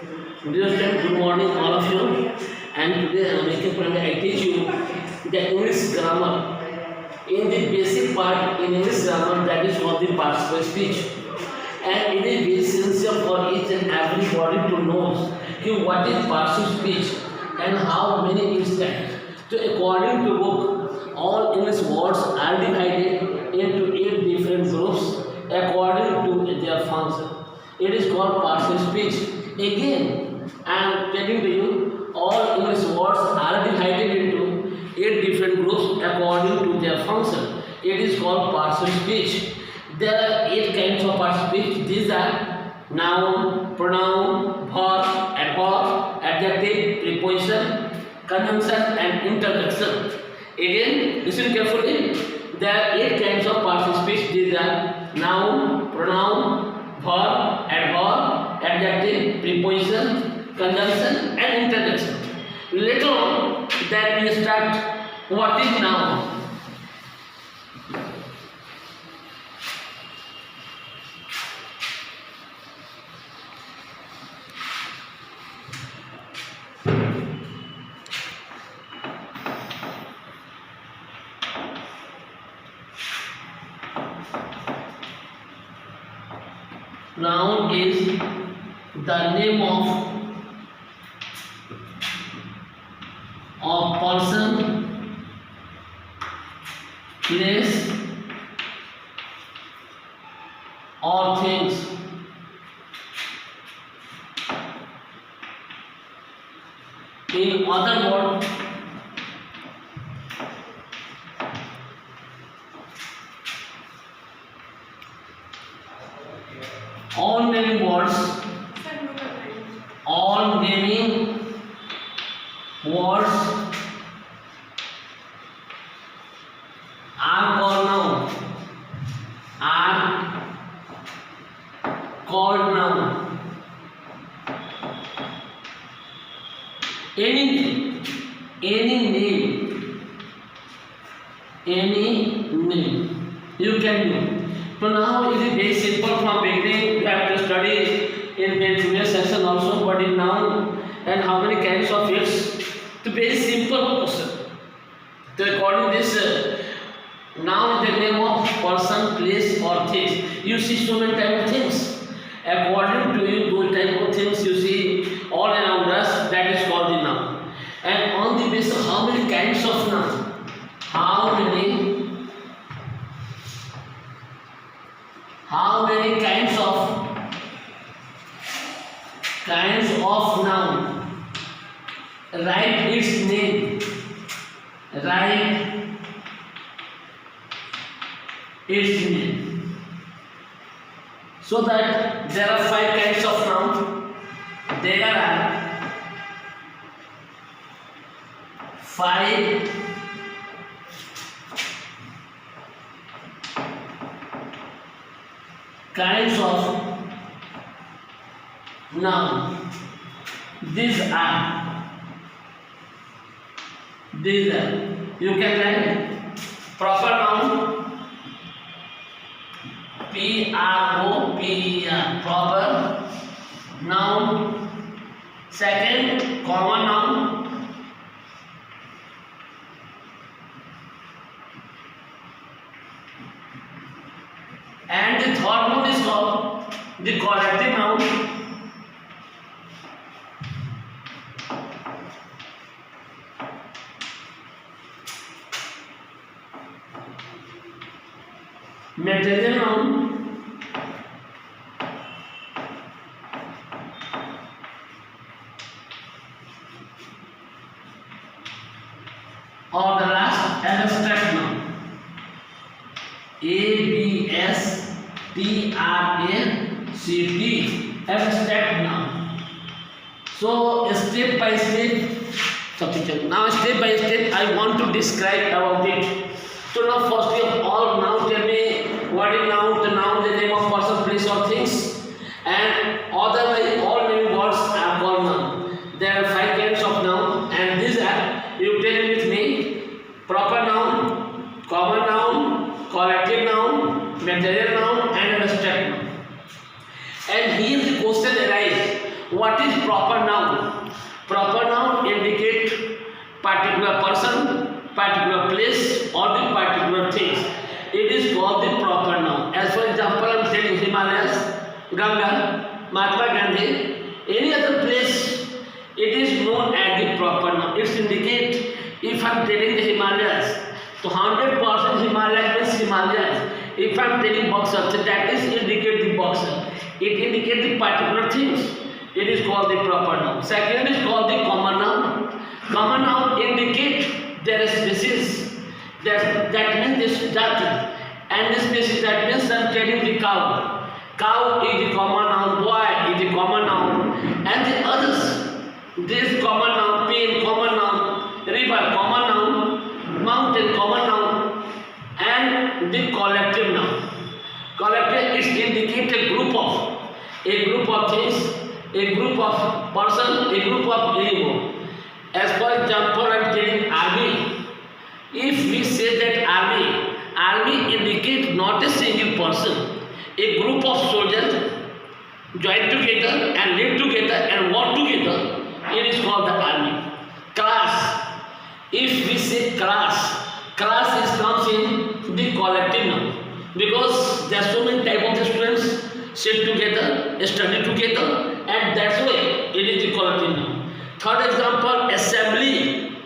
Dear students, good morning all of you. And today I am making friend. I teach you the English grammar. In the basic part in English grammar, that is for the participle speech. And it is very essential for each and everybody to know what is participle speech and how many instances. So according to book, all English words are divided into 8 different groups according to their function. It is called participle speech. Again, I am telling to you, all English words are divided into 8 different groups according to their function. It is called participle speech. There are 8 kinds of participle speech. These are noun, pronoun, verb, adverb, adjective, preposition, conjunction, and interjection. Again, listen carefully. There are 8 kinds of participle speech. These are noun, pronoun, verb, adverb, adjective, preposition, conjunction, and interjection. Later on, that we start what is noun. Noun is the name of person, place, or things. In other words, all naming words are called noun. Any name you can do. So now it is very simple from beginning. You have to study in the junior section also what is noun and how many kinds of its. It's a very simple question. So according to this, noun is the name of person, place, or things. You see so many types of things. According to you, those type of things you see all around us, that is called the noun. And on the basis of how many kinds of noun, how many kinds of noun, write its name, so that there are 5 kinds of noun. There are 5 kinds of noun. These are you can write proper noun, P-R-O-P-E-R, proper noun. Second, common noun. And the third one is called the collective noun. Material noun. Or the last, abstract noun. A-B-S-T-R-A-C-T, abstract noun. So step by step, sufficient. Now step by step I want to describe about it. So now firstly of all, now tell me what is noun? The noun is the name of person, place, or things. And otherwise all naming words are called noun. There are 5 kinds of noun, and these are, you tell with me, proper noun, common noun, collective noun, material noun, and abstract noun. And here the question arises, What is proper noun? Proper noun indicate particular person, particular place, or the particular things. It is called the proper noun. As for example, I am saying Himalayas, Ganga, Mahatma Gandhi, any other place, it is known as the proper noun. It indicates, if I am telling the Himalayas, so 100% Himalayas means Himalayas. If I am telling Buxar, so that is indicate the Buxar. It indicates the particular things. It is called the proper noun. Second is called the common noun. Common noun indicate there is species. That means this that, and this species, that means I am telling the cow. Cow is the common noun. Boy is the common noun, and the others. This common noun, pain common noun, river common noun, mountain common noun, and the collective noun. Collective is indicate a group of things, a group of person, a group of animal. As for example, I am telling army. If we say that army indicates not a single person, a group of soldiers join together and live together and work together. It is called the army. Class. If we say class is comes in the collective noun, because there are so many type of the students sit together, study together, and that's why it is the collective noun. Third example, assembly.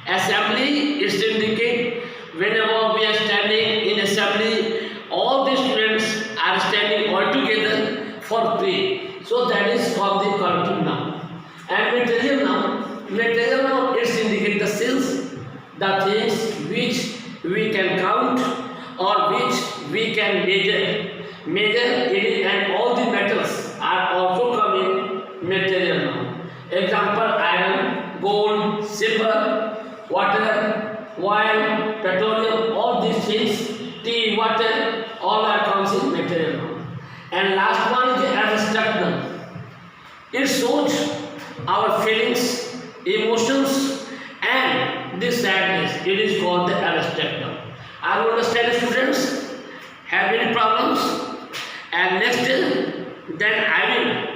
Assembly is to indicate whenever we are standing in assembly, all the students are standing all together for play. So that is called the collective noun. And material noun is indicate the things, the things which we can count or which we can measure. And all the metals are also coming material noun. Example, iron, gold, silver, water, oil, petroleum, all these things, tea, water, all are comes in material noun. And last one is the abstract noun. It shows our feelings, emotions, and the sadness. It is called the abstract noun. Are you understand, students? Have any problems? And next, then I will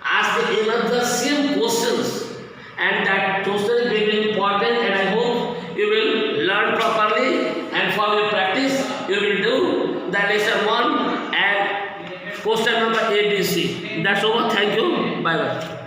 ask another same questions, and that question is very important, and I hope you will learn properly, and for your practice you will do the lesson 1 and question number ABC. That's over. Thank you. Bye bye.